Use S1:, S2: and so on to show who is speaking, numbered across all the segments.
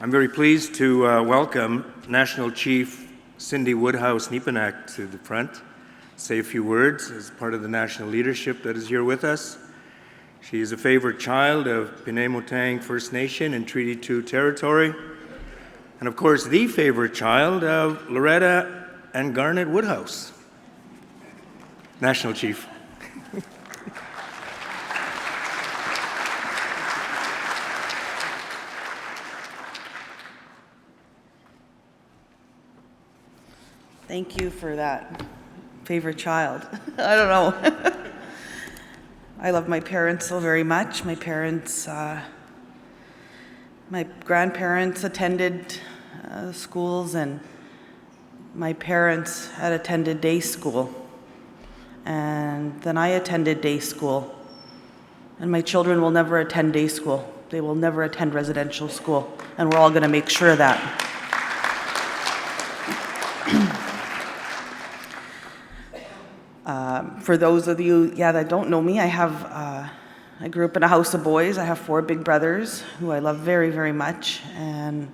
S1: I'm very pleased to welcome National Chief Cindy Woodhouse-Nepenak to the front, say a few words as part of the national leadership that is here with us. She is a favorite child of Pinemotang First Nation in Treaty 2 territory, and of course the favorite child of Loretta and Garnet Woodhouse. National Chief.
S2: Thank you for that favorite child. I don't know. I love my parents so very much. My parents, my grandparents attended schools, and my parents had attended day school. And then I attended day school. And my children will never attend day school. They will never attend residential school. And we're all going to make sure of that. For those of you, that don't know me, I grew up in a house of boys. I have 4 big brothers who I love very, very much, and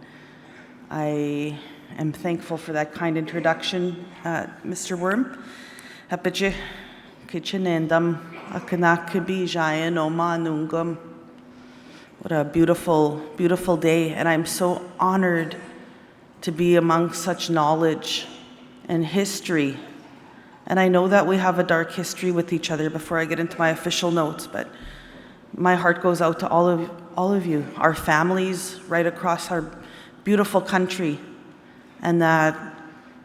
S2: I am thankful for that kind introduction, Mr. Worm. Hapache kichenendam akanakabi jayan omanungum. What a beautiful, beautiful day, and I'm so honored to be among such knowledge and history. And I know that we have a dark history with each other before I get into my official notes, but my heart goes out to all of you, our families right across our beautiful country, and that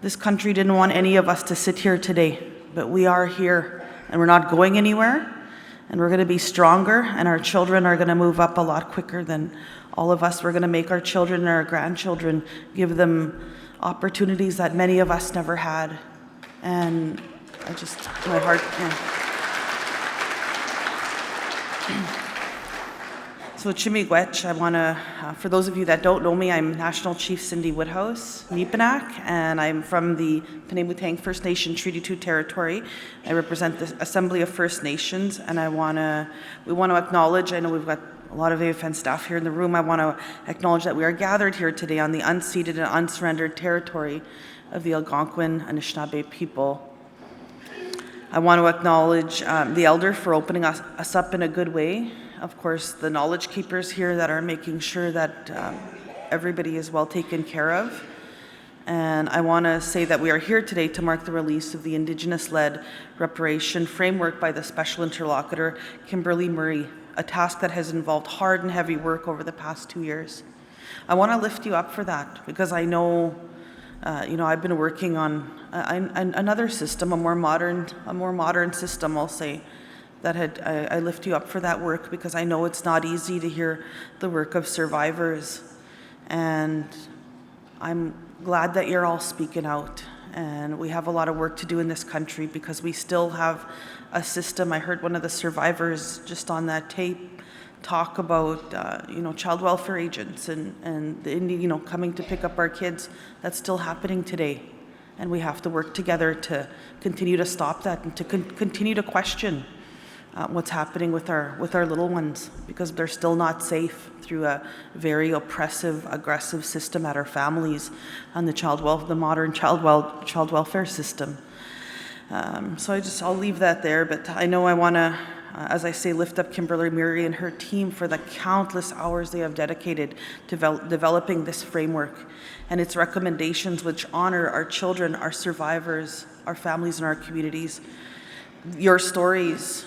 S2: this country didn't want any of us to sit here today, but we are here, and we're not going anywhere, and we're going to be stronger, and our children are going to move up a lot quicker than all of us. We're going to make our children and our grandchildren, give them opportunities that many of us never had. And my heart, So Chimigwech, I want to, for those of you that don't know me, I'm National Chief Cindy Woodhouse-Nepenak, and I'm from the Pinemotang First Nation Treaty 2 territory. I represent the Assembly of First Nations, and we want to acknowledge, I know we've got a lot of AFN staff here in the room, I want to acknowledge that we are gathered here today on the unceded and unsurrendered territory of the Algonquin Anishinaabe people. I want to acknowledge the elder for opening us up in a good way. Of course, the knowledge keepers here that are making sure that everybody is well taken care of. And I want to say that we are here today to mark the release of the Indigenous-led reparation framework by the Special Interlocutor, Kimberly Murray, a task that has involved hard and heavy work over the past 2 years. I want to lift you up for that because I know I've been working on another system, a more modern system, I'll say, I lift you up for that work because I know it's not easy to hear the work of survivors. And I'm glad that you're all speaking out. And we have a lot of work to do in this country because we still have a system. I heard one of the survivors just on that tape talk about child welfare agents and coming to pick up our kids. That's still happening today, and we have to work together to continue to stop that and to continue to question what's happening with our little ones, because they're still not safe through a very oppressive, aggressive system at our families and the modern child welfare system. So I'll leave that there, but I know I want to, as I say, lift up Kimberly Murray and her team for the countless hours they have dedicated to developing this framework and its recommendations, which honor our children, our survivors, our families, and our communities. Your stories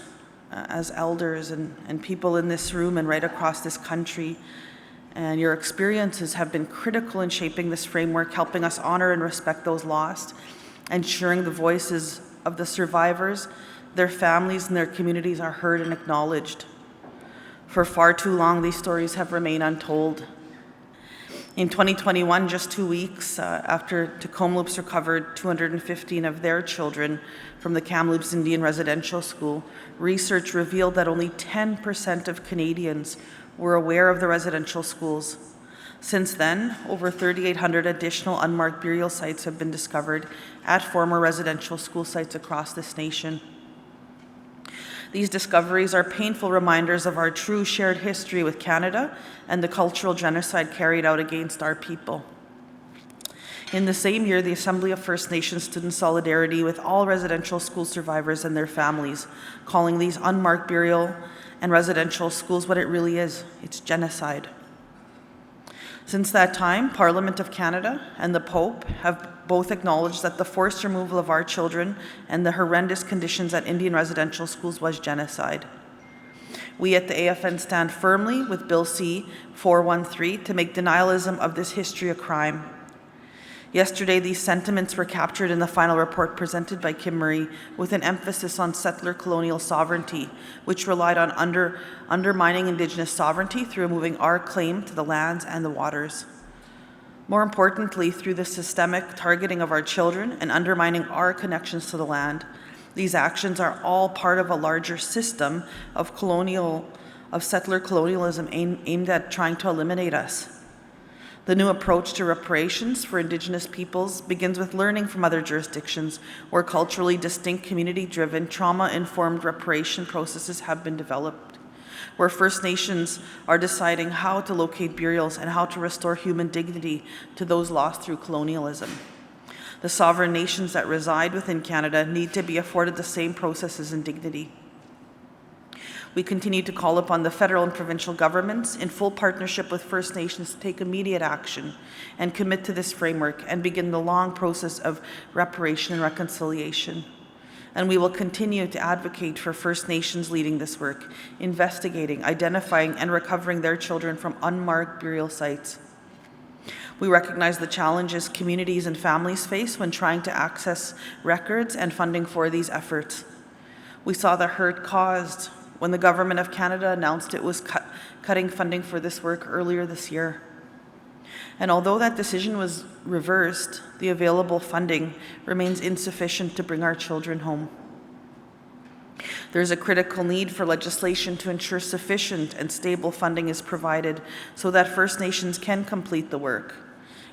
S2: as elders and people in this room and right across this country, and your experiences have been critical in shaping this framework, helping us honor and respect those lost, ensuring the voices of the survivors, their families, and their communities are heard and acknowledged. For far too long, these stories have remained untold. In 2021, just 2 weeks after Tk'emlúps recovered 215 of their children from the Kamloops Indian Residential School, research revealed that only 10% of Canadians were aware of the residential schools. Since then, over 3,800 additional unmarked burial sites have been discovered at former residential school sites across this nation. These discoveries are painful reminders of our true shared history with Canada and the cultural genocide carried out against our people. In the same year, the Assembly of First Nations stood in solidarity with all residential school survivors and their families, calling these unmarked burial and residential schools what it really is. It's genocide. Since that time, Parliament of Canada and the Pope have both acknowledged that the forced removal of our children and the horrendous conditions at Indian residential schools was genocide. We at the AFN stand firmly with Bill C-413 to make denialism of this history a crime. Yesterday, these sentiments were captured in the final report presented by Kim Murray with an emphasis on settler colonial sovereignty, which relied on undermining Indigenous sovereignty through removing our claim to the lands and the waters. More importantly, through the systemic targeting of our children and undermining our connections to the land, these actions are all part of a larger system of settler colonialism aimed at trying to eliminate us. The new approach to reparations for Indigenous peoples begins with learning from other jurisdictions where culturally distinct, community-driven, trauma-informed reparation processes have been developed, where First Nations are deciding how to locate burials and how to restore human dignity to those lost through colonialism. The sovereign nations that reside within Canada need to be afforded the same processes and dignity. We continue to call upon the federal and provincial governments in full partnership with First Nations to take immediate action and commit to this framework and begin the long process of reparation and reconciliation. And we will continue to advocate for First Nations leading this work, investigating, identifying, and recovering their children from unmarked burial sites. We recognize the challenges communities and families face when trying to access records and funding for these efforts. We saw the hurt caused when the Government of Canada announced it was cutting funding for this work earlier this year. And although that decision was reversed, the available funding remains insufficient to bring our children home. There's a critical need for legislation to ensure sufficient and stable funding is provided so that First Nations can complete the work.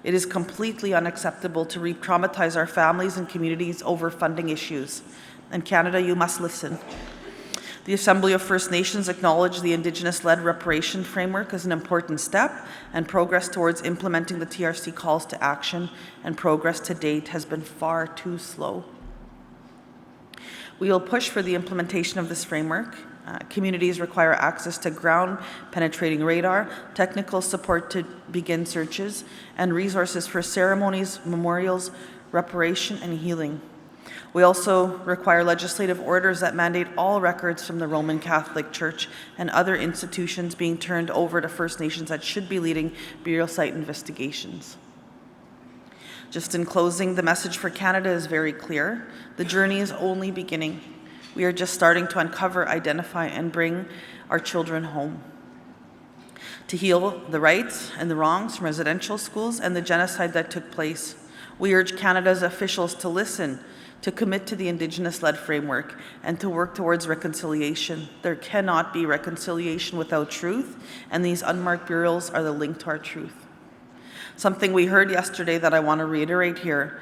S2: It is completely unacceptable to re-traumatize our families and communities over funding issues. And Canada, you must listen. The Assembly of First Nations acknowledged the Indigenous-led reparation framework as an important step, and progress towards implementing the TRC calls to action, and progress to date has been far too slow. We will push for the implementation of this framework. Communities require access to ground-penetrating radar, technical support to begin searches, and resources for ceremonies, memorials, reparation, and healing. We also require legislative orders that mandate all records from the Roman Catholic Church and other institutions being turned over to First Nations that should be leading burial site investigations. Just in closing, the message for Canada is very clear. The journey is only beginning. We are just starting to uncover, identify, and bring our children home. To heal the rights and the wrongs from residential schools and the genocide that took place, we urge Canada's officials to listen, to commit to the Indigenous-led framework, and to work towards reconciliation. There cannot be reconciliation without truth, and these unmarked burials are the link to our truth. Something we heard yesterday that I want to reiterate here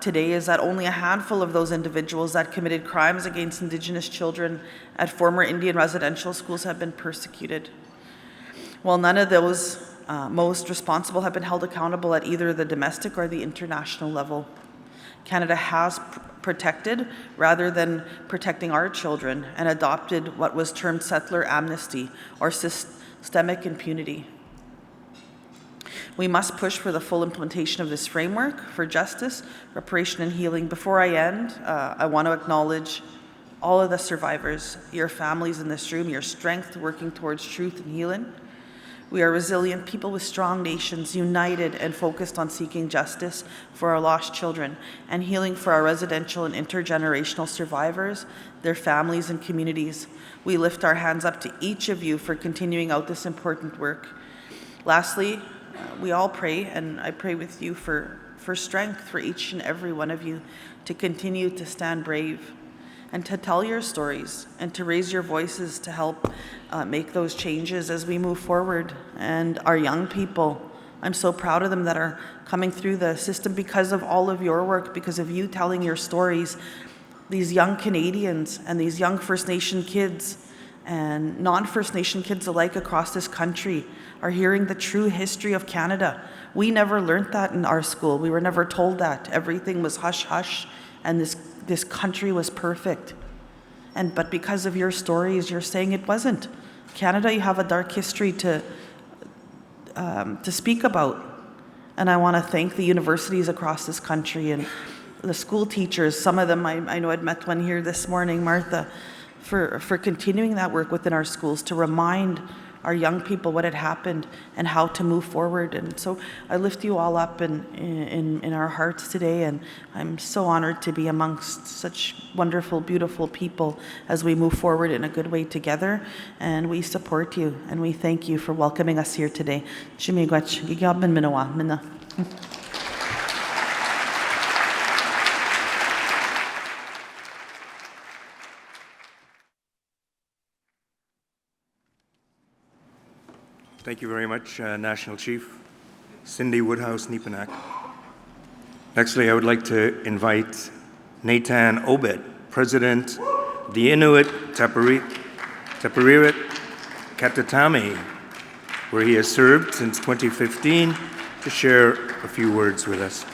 S2: today is that only a handful of those individuals that committed crimes against Indigenous children at former Indian residential schools have been persecuted. While none of those most responsible have been held accountable at either the domestic or the international level. Canada has protected rather than protecting our children and adopted what was termed settler amnesty or systemic impunity. We must push for the full implementation of this framework for justice, reparation, and healing. Before I end, I want to acknowledge all of the survivors, your families in this room, your strength working towards truth and healing. We are resilient people with strong nations, united and focused on seeking justice for our lost children and healing for our residential and intergenerational survivors, their families and communities. We lift our hands up to each of you for continuing out this important work. Lastly, we all pray, and I pray with you for strength for each and every one of you to continue to stand brave and to tell your stories and to raise your voices to help make those changes as we move forward. And our young people, I'm so proud of them that are coming through the system because of all of your work, because of you telling your stories. these young Canadians and these young First Nation kids and non-First Nation kids alike across this country are hearing the true history of Canada. We never learned that in our school. We were never told that. Everything was hush-hush, and this country was perfect. But because of your stories, you're saying it wasn't. Canada, you have a dark history to speak about. And I want to thank the universities across this country and the school teachers. Some of them, I know I'd met one here this morning, Martha, for continuing that work within our schools to remind our young people what had happened and how to move forward. And so I lift you all up in our hearts today, and I'm so honored to be amongst such wonderful, beautiful people as we move forward in a good way together. And we support you, and we thank you for welcoming us here today.
S1: Thank you very much, National Chief Cindy Woodhouse-Neepanak. Nextly, I would like to invite Nathan Obed, President of the Inuit Tapiririt Katatami, where he has served since 2015, to share a few words with us.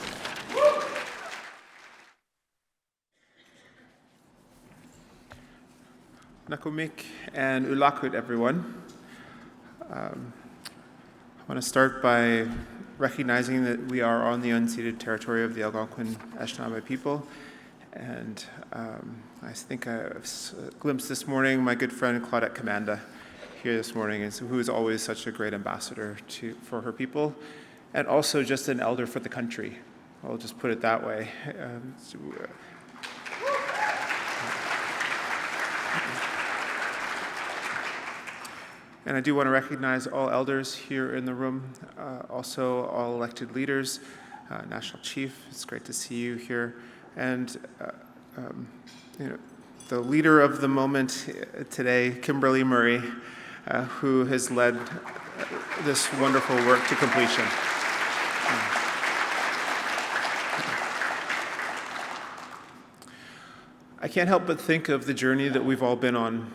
S3: Nakumik and Ulakut, everyone. I want to start by recognizing that we are on the unceded territory of the Algonquin Anishinaabe people. And I think I've glimpsed this morning my good friend Claudette Commanda here this morning, who is always such a great ambassador for her people, and also just an elder for the country. I'll just put it that way. And I do want to recognize all elders here in the room, also all elected leaders, National Chief, it's great to see you here, and the leader of the moment today, Kimberly Murray, who has led this wonderful work to completion. I can't help but think of the journey that we've all been on.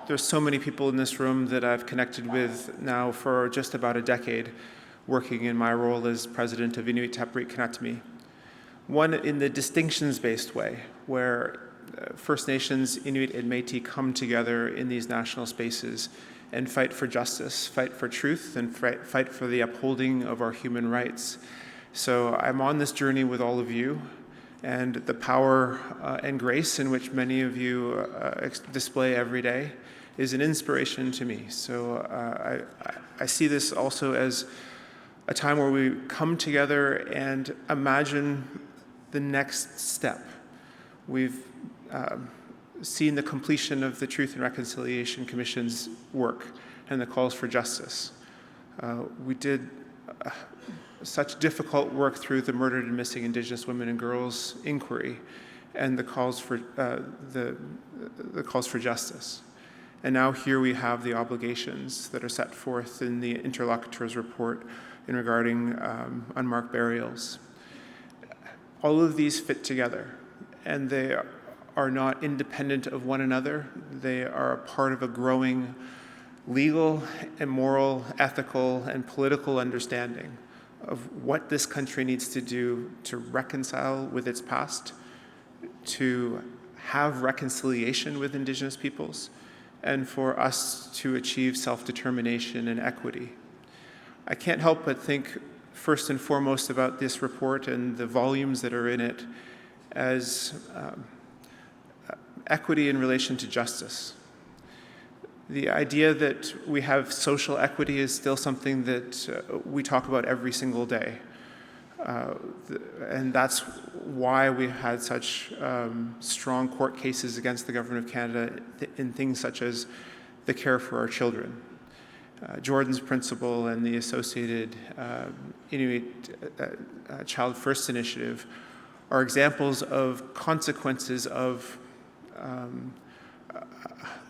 S3: There's so many people in this room that I've connected with now for just about a decade, working in my role as president of Inuit Tapiririt Kanatami. One in the distinctions-based way, where First Nations, Inuit, and Métis come together in these national spaces and fight for justice, fight for truth, and fight for the upholding of our human rights. So I'm on this journey with all of you, and the power and grace in which many of you display every day is an inspiration to me. So I see this also as a time where we come together and imagine the next step. We've seen the completion of the Truth and Reconciliation Commission's work and the calls for justice. We did such difficult work through the Murdered and Missing Indigenous Women and Girls inquiry and the calls for the calls for justice. And now here we have the obligations that are set forth in the interlocutor's report in regarding unmarked burials. All of these fit together, and they are not independent of one another. They are a part of a growing legal and moral, ethical, and political understanding of what this country needs to do to reconcile with its past, to have reconciliation with Indigenous peoples, and for us to achieve self-determination and equity. I can't help but think first and foremost about this report and the volumes that are in it as equity in relation to justice. The idea that we have social equity is still something that we talk about every single day. And that's why we've had such strong court cases against the Government of Canada in things such as the care for our children. Jordan's Principle and the associated Inuit Child First Initiative are examples of consequences of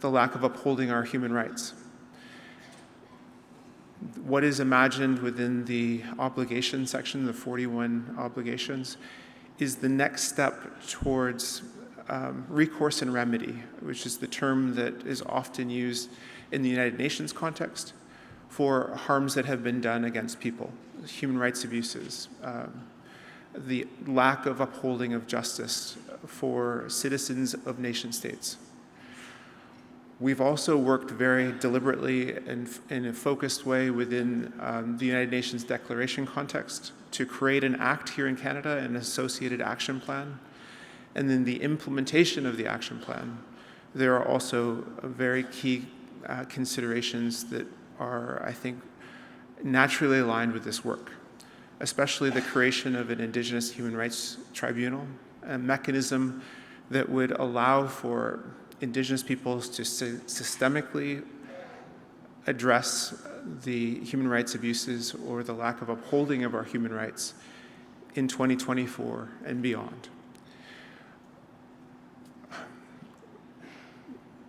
S3: the lack of upholding our human rights. What is imagined within the obligation section, the 41 obligations, is the next step towards recourse and remedy, which is the term that is often used in the United Nations context for harms that have been done against people, human rights abuses, the lack of upholding of justice for citizens of nation states. We've also worked very deliberately and in a focused way within the United Nations Declaration context to create an act here in Canada, an associated action plan. And then the implementation of the action plan, there are also very key considerations that are, I think, naturally aligned with this work, especially the creation of an Indigenous Human Rights Tribunal, a mechanism that would allow for Indigenous peoples to systemically address the human rights abuses or the lack of upholding of our human rights in 2024 and beyond.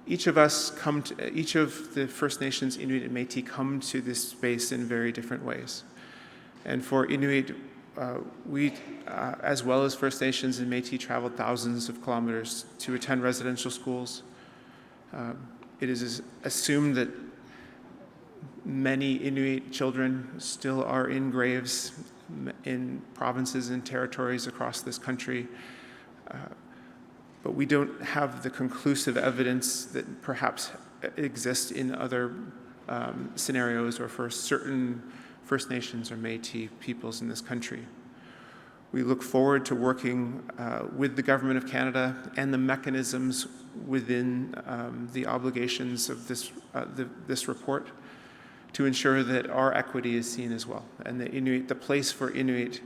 S3: Each of the First Nations, Inuit and Métis, come to this space in very different ways. And for Inuit, we, as well as First Nations and Métis, traveled thousands of kilometers to attend residential schools. It is assumed that many Inuit children still are in graves in provinces and territories across this country. But we don't have the conclusive evidence that perhaps exists in other scenarios or for certain First Nations or Métis peoples in this country. We look forward to working with the Government of Canada and the mechanisms within the obligations of this report to ensure that our equity is seen as well, and the place for Inuit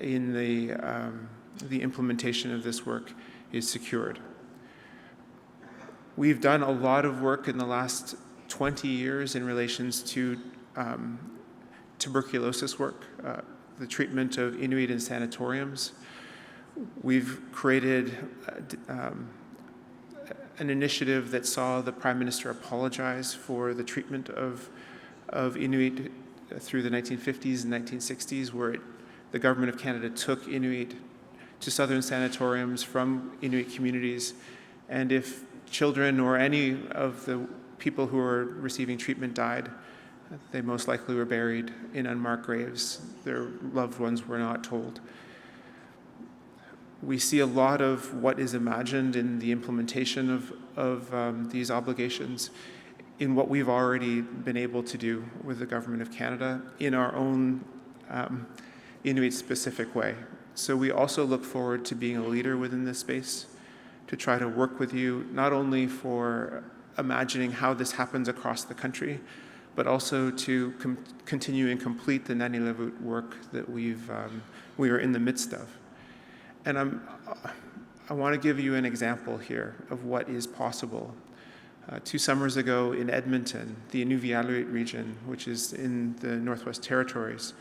S3: in the implementation of this work is secured. We've done a lot of work in the last 20 years in relations to tuberculosis work, the treatment of Inuit in sanatoriums. We've created an initiative that saw the Prime Minister apologize for the treatment of Inuit through the 1950s and 1960s, where the Government of Canada took Inuit to southern sanatoriums from Inuit communities, and if children or any of the people who were receiving treatment died, they most likely were buried in unmarked graves. Their loved ones were not told. We see a lot of what is imagined in the implementation of these obligations in what we've already been able to do with the Government of Canada in our own Inuit-specific way. So we also look forward to being a leader within this space, to try to work with you, not only for imagining how this happens across the country, but also to continue and complete the Nani-Leavut work that we are in the midst of. And I want to give you an example here of what is possible. 2 summers ago in Edmonton, the Inuvialuit region, which is in the Northwest Territories,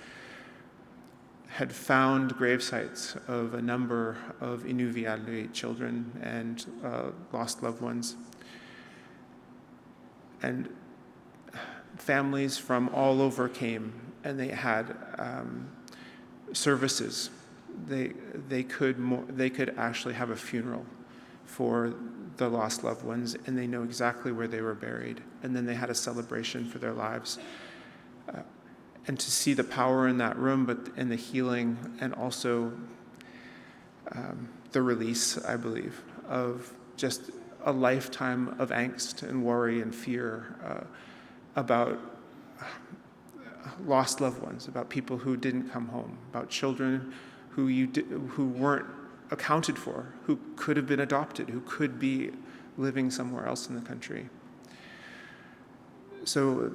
S3: had found grave sites of a number of Inuvialuit children and lost loved ones. And families from all over came, and they had services. They could actually have a funeral for the lost loved ones, and they know exactly where they were buried. And then they had a celebration for their lives. And to see the power in that room, and the healing, and also the release, I believe, of just a lifetime of angst and worry and fear about lost loved ones, about people who didn't come home, about children who weren't accounted for, who could have been adopted, who could be living somewhere else in the country. So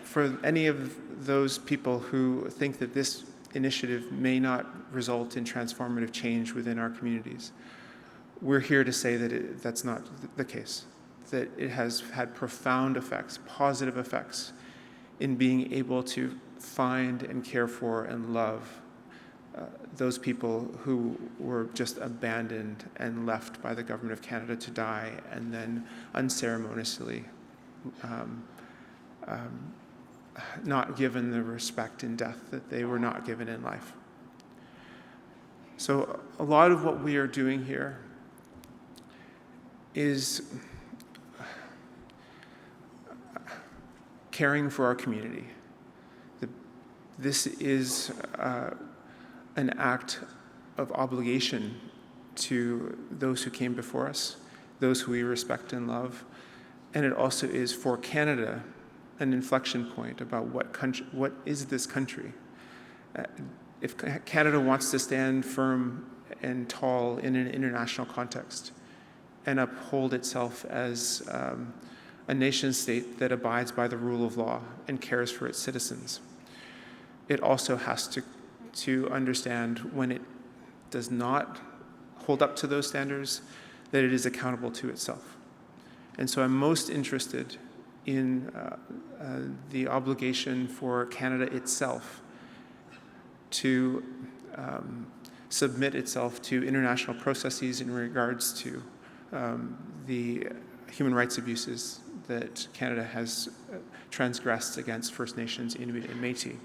S3: for any of those people who think that this initiative may not result in transformative change within our communities, we're here to say that that's not the case, that it has had profound effects, positive effects, in being able to find and care for and love those people who were just abandoned and left by the Government of Canada to die, and then unceremoniously not given the respect in death that they were not given in life. So a lot of what we are doing here is caring for our community. This is an act of obligation to those who came before us, those who we respect and love, and it also is for Canada an inflection point about what is this country. If Canada wants to stand firm and tall in an international context and uphold itself as a nation state that abides by the rule of law and cares for its citizens, it also has to understand when it does not hold up to those standards, that it is accountable to itself. And so I'm most interested in the obligation for Canada itself to submit itself to international processes in regards to the human rights abuses that Canada has transgressed against First Nations, Inuit, and Métis.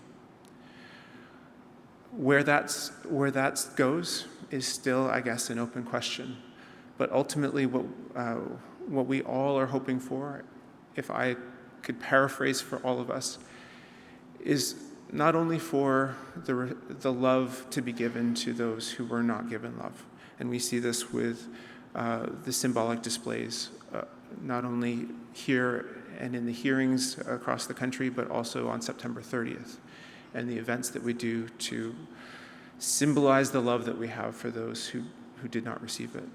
S3: Where that goes is still, I guess, an open question. But ultimately, what we all are hoping for, if I could paraphrase for all of us, is not only for the love to be given to those who were not given love. And we see this with the symbolic displays, not only here and in the hearings across the country, but also on September 30th, and the events that we do to symbolize the love that we have for those who did not receive it.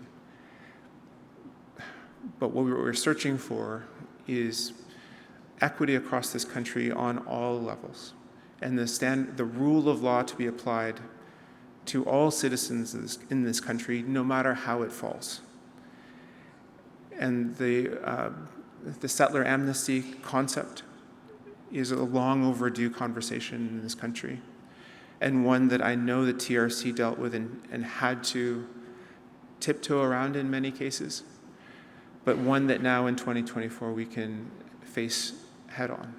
S3: But what we're searching for is equity across this country on all levels, and the rule of law to be applied to all citizens in this country, no matter how it falls. And the settler amnesty concept is a long overdue conversation in this country, and one that I know the TRC dealt with and had to tiptoe around in many cases, but one that now in 2024 we can face head on.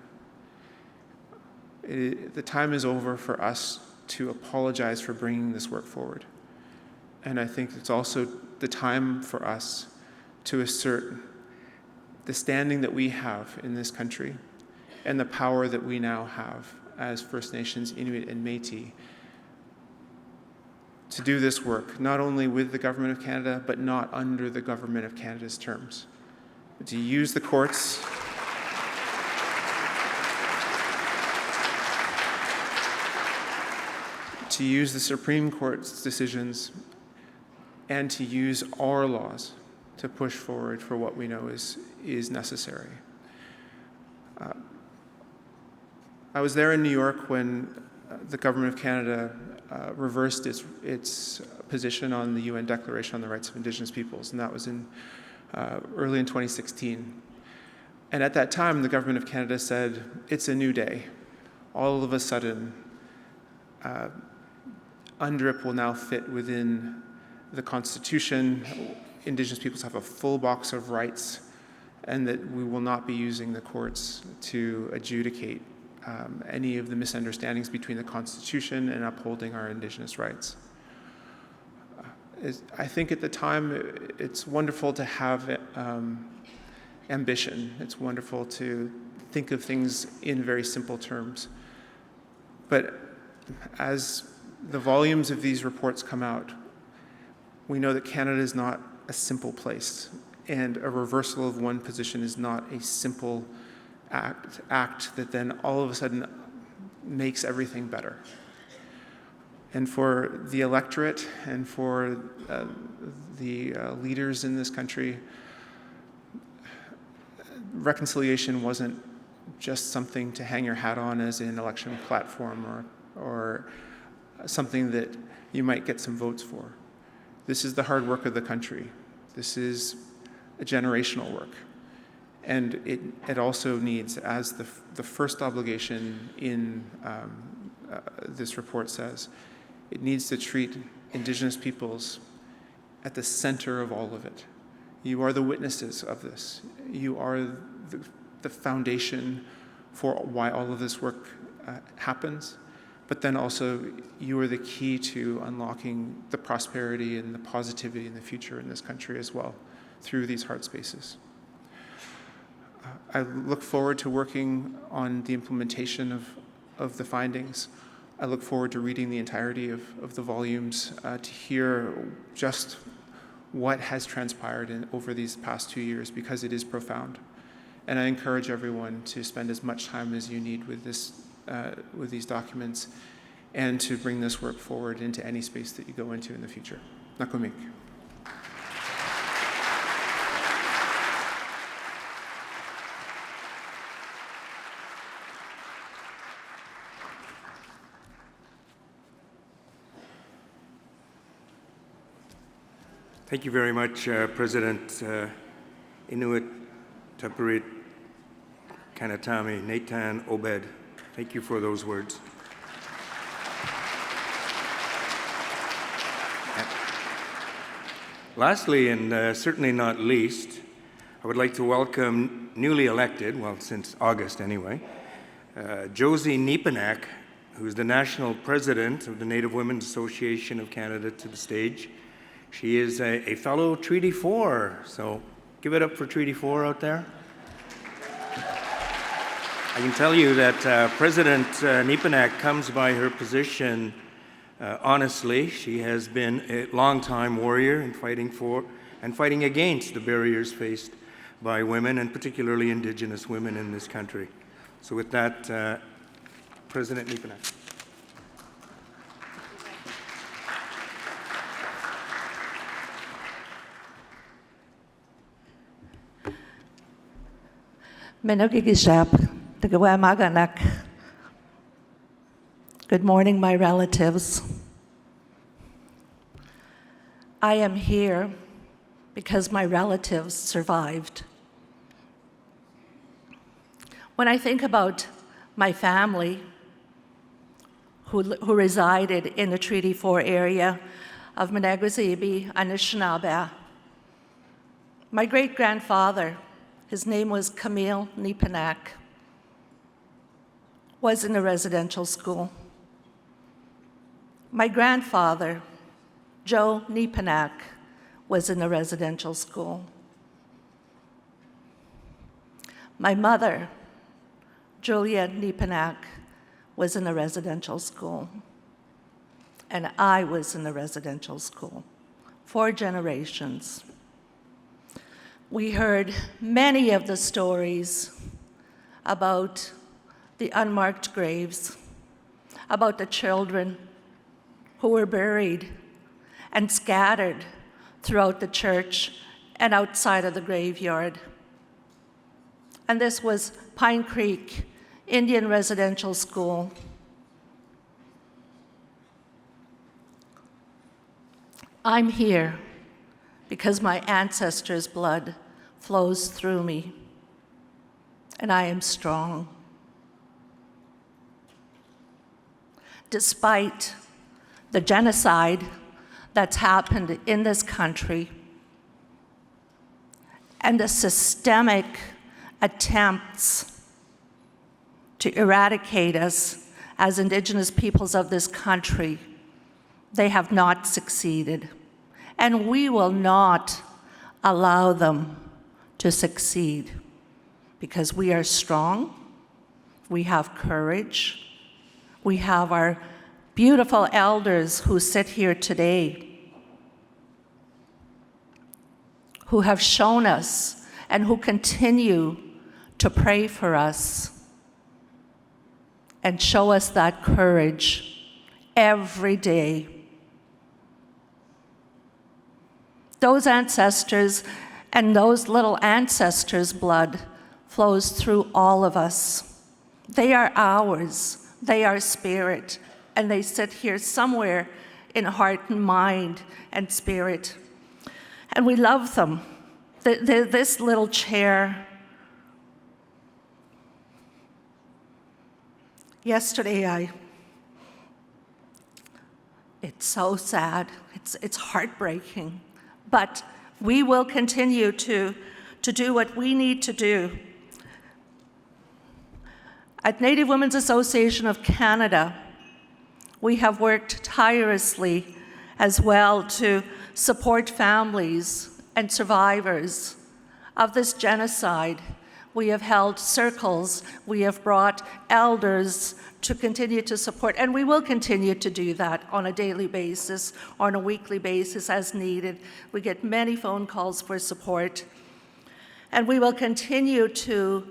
S3: The time is over for us to apologize for bringing this work forward. And I think it's also the time for us to assert the standing that we have in this country and the power that we now have as First Nations, Inuit, and Métis to do this work, not only with the Government of Canada, but not under the Government of Canada's terms. To use the courts to use the Supreme Court's decisions and to use our laws to push forward for what we know is necessary. I was there in New York when the Government of Canada reversed its position on the UN Declaration on the Rights of Indigenous Peoples, and that was early in 2016. And at that time, the Government of Canada said, it's a new day. All of a sudden, UNDRIP will now fit within the Constitution. Indigenous peoples have a full box of rights, and that we will not be using the courts to adjudicate any of the misunderstandings between the Constitution and upholding our Indigenous rights. I think at the time it's wonderful to have ambition. It's wonderful to think of things in very simple terms. But as the volumes of these reports come out, we know that Canada is not a simple place, and a reversal of one position is not a simple act that then all of a sudden makes everything better. And for the electorate and for the leaders in this country, reconciliation wasn't just something to hang your hat on as an election platform or something that you might get some votes for. This is the hard work of the country. This is a generational work. And it also needs, as the first obligation in this report says, it needs to treat Indigenous peoples at the center of all of it. You are the witnesses of this. You are the foundation for why all of this work happens. but then also you are the key to unlocking the prosperity and the positivity in the future in this country as well through these heart spaces. I look forward to working on the implementation of the findings. I look forward to reading the entirety of the volumes to hear just what has transpired over these past 2 years, because it is profound. And I encourage everyone to spend as much time as you need with these documents, and to bring this work forward into any space that you go into in the future. Nakumik.
S1: Thank you very much, President Inuit Taparit Kanatami Nathan Obed. Thank you for those words. Lastly, and certainly not least, I would like to welcome newly elected, well, since August anyway, Josie Neepanak, who's the National President of the Native Women's Association of Canada, to the stage. She is a fellow Treaty 4, so give it up for Treaty 4 out there. I can tell you that President Neepanak comes by her position honestly. She has been a long-time warrior in fighting against the barriers faced by women, and particularly Indigenous women in this country. So with that, President Neepanak.
S4: Good morning, my relatives. I am here because my relatives survived. When I think about my family who resided in the Treaty 4 area of Managwazibi, Anishinaabe, my great-grandfather, his name was Camille Neepanak, was in a residential school. My grandfather, Joe Neepanak, was in a residential school. My mother, Julia Neepanak, was in a residential school. And I was in a residential school. 4 generations. We heard many of the stories about the unmarked graves, about the children who were buried and scattered throughout the church and outside of the graveyard. And this was Pine Creek Indian Residential School. I'm here because my ancestors' blood flows through me, and I am strong. Despite the genocide that's happened in this country and the systemic attempts to eradicate us as Indigenous peoples of this country, they have not succeeded. And we will not allow them to succeed, because we are strong, we have courage, we have our beautiful elders who sit here today, who have shown us and who continue to pray for us and show us that courage every day. Those ancestors and those little ancestors' blood flows through all of us. They are ours, they are spirit, and they sit here somewhere in heart and mind and spirit. And we love them. This little chair. Yesterday, it's so sad, it's heartbreaking. But we will continue to do what we need to do. At Native Women's Association of Canada, We have worked tirelessly as well to support families and survivors of this genocide. We have held circles, we have brought elders to continue to support, and we will continue to do that on a daily basis, on a weekly basis as needed. We get many phone calls for support, and we will continue to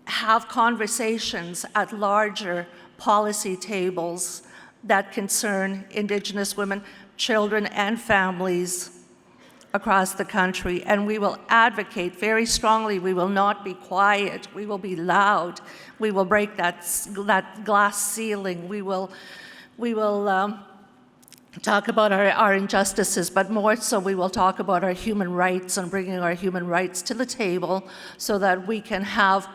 S4: have conversations at larger policy tables that concern Indigenous women, children, and families across the country, and we will advocate very strongly. We will not be quiet. We will be loud. We will break that glass ceiling. We will talk about our injustices, but more so we will talk about our human rights and bringing our human rights to the table so that we can have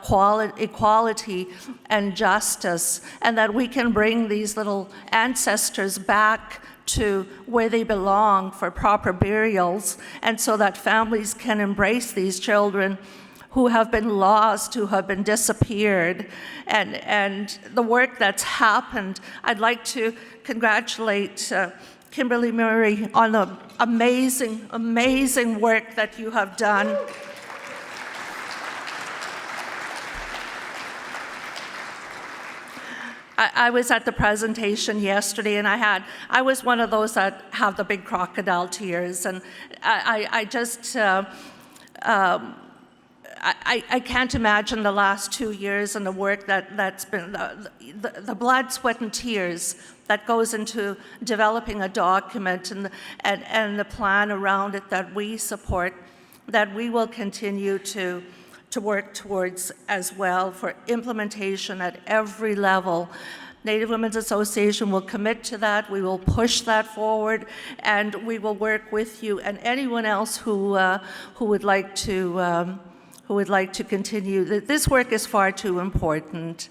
S4: equality and justice, and that we can bring these little ancestors back to where they belong for proper burials, and so that families can embrace these children who have been lost, who have been disappeared, and the work that's happened. I'd like to congratulate Kimberly Murray on the amazing, amazing work that you have done. I was at the presentation yesterday, and I was one of those that have the big crocodile tears, and I can't imagine the last 2 years and the work that's been, the blood, sweat, and tears that goes into developing a document and the plan around it that we support, that we will continue to work towards as well for implementation at every level. Native Women's Association will commit to that. We will push that forward, and we will work with you and anyone else who would like to continue. This work is far too important.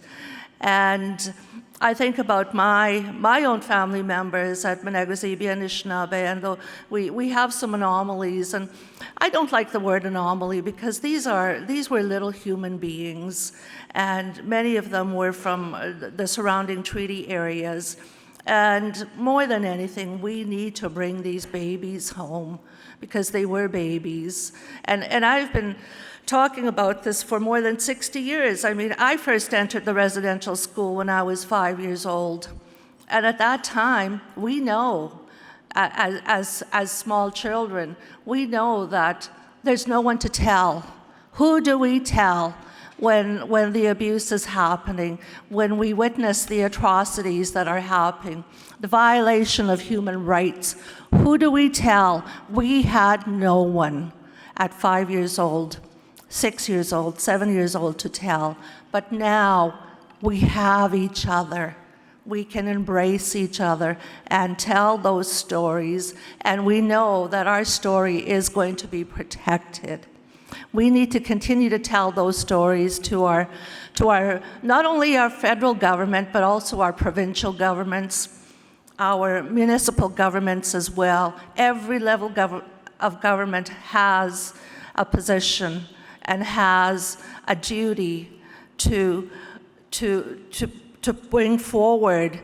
S4: And I think about my own family members at Menegwazibi and Anishinaabe, and we have some anomalies, and I don't like the word anomaly because these were little human beings, and many of them were from the surrounding treaty areas. And more than anything, we need to bring these babies home because they were babies. And I've been talking about this for more than 60 years. I mean, I first entered the residential school when I was 5 years old. And at that time, we know, as small children, we know that there's no one to tell. Who do we tell when the abuse is happening, when we witness the atrocities that are happening, the violation of human rights? Who do we tell? We had no one at 5 years old. 6 years old, 7 years old to tell. But now we have each other. We can embrace each other and tell those stories, and we know that our story is going to be protected. We need to continue to tell those stories to our not only our federal government, but also our provincial governments, our municipal governments as well. Every level of government has a position and has a duty to bring forward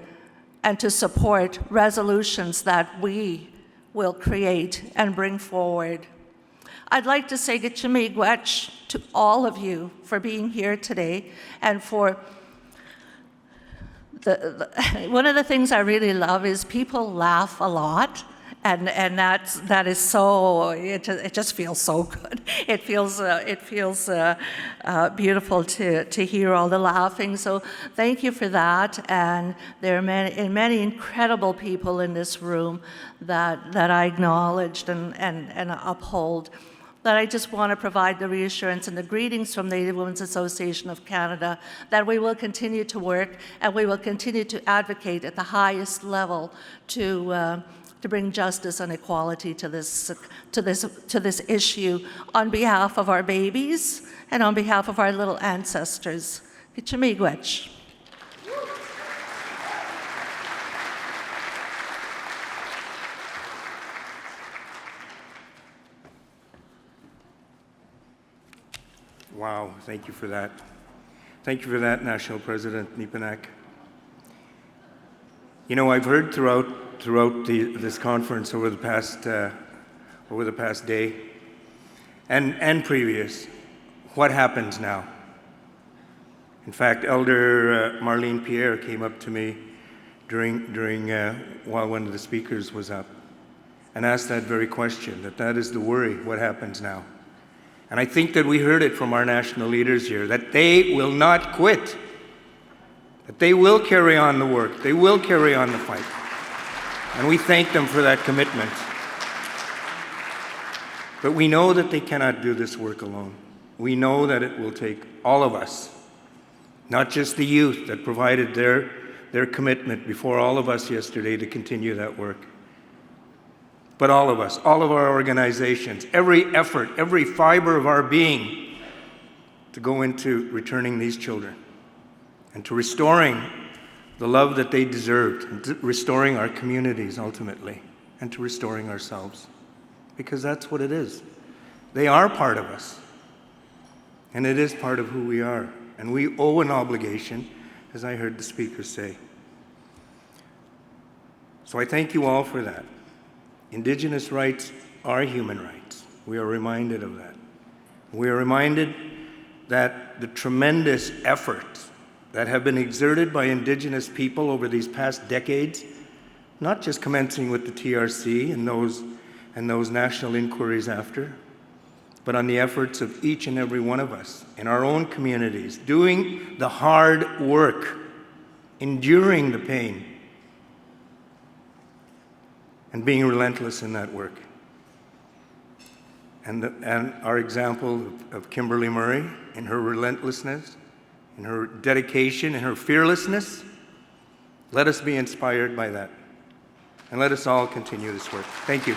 S4: and to support resolutions that we will create and bring forward. I'd like to say Gatineau to all of you for being here today, and for one of the things I really love is people laugh a lot. And that is so, it just feels so good. It feels beautiful to hear all the laughing. So thank you for that. And there are many incredible people in this room that I acknowledged and uphold. That I just want to provide the reassurance and the greetings from Native Women's Association of Canada that we will continue to work and we will continue to advocate at the highest level to bring justice and equality to this issue on behalf of our babies and on behalf of our little ancestors. Gatineau.
S1: Wow, thank you for that. Thank you for that, National President Nipanak. You know, I've heard throughout this conference over the past day and previous, what happens now? In fact, Elder Marlene Pierre came up to me while one of the speakers was up and asked that very question, that is the worry, what happens now? And I think that we heard it from our national leaders here, that they will not quit, that they will carry on the work, they will carry on the fight. And we thank them for that commitment. But we know that they cannot do this work alone. We know that it will take all of us, not just the youth that provided their commitment before all of us yesterday to continue that work, but all of us, all of our organizations, every effort, every fiber of our being to go into returning these children and to restoring the love that they deserved, and to restoring our communities ultimately, and to restoring ourselves. Because that's what it is. They are part of us, and it is part of who we are. And we owe an obligation, as I heard the speaker say. So I thank you all for that. Indigenous rights are human rights. We are reminded of that. We are reminded that the tremendous efforts that have been exerted by Indigenous people over these past decades, not just commencing with the TRC and those national inquiries after, but on the efforts of each and every one of us in our own communities, doing the hard work, enduring the pain, and being relentless in that work. And our example of Kimberly Murray in her relentlessness, in her dedication, in her fearlessness, let us be inspired by that. And let us all continue this work. Thank you.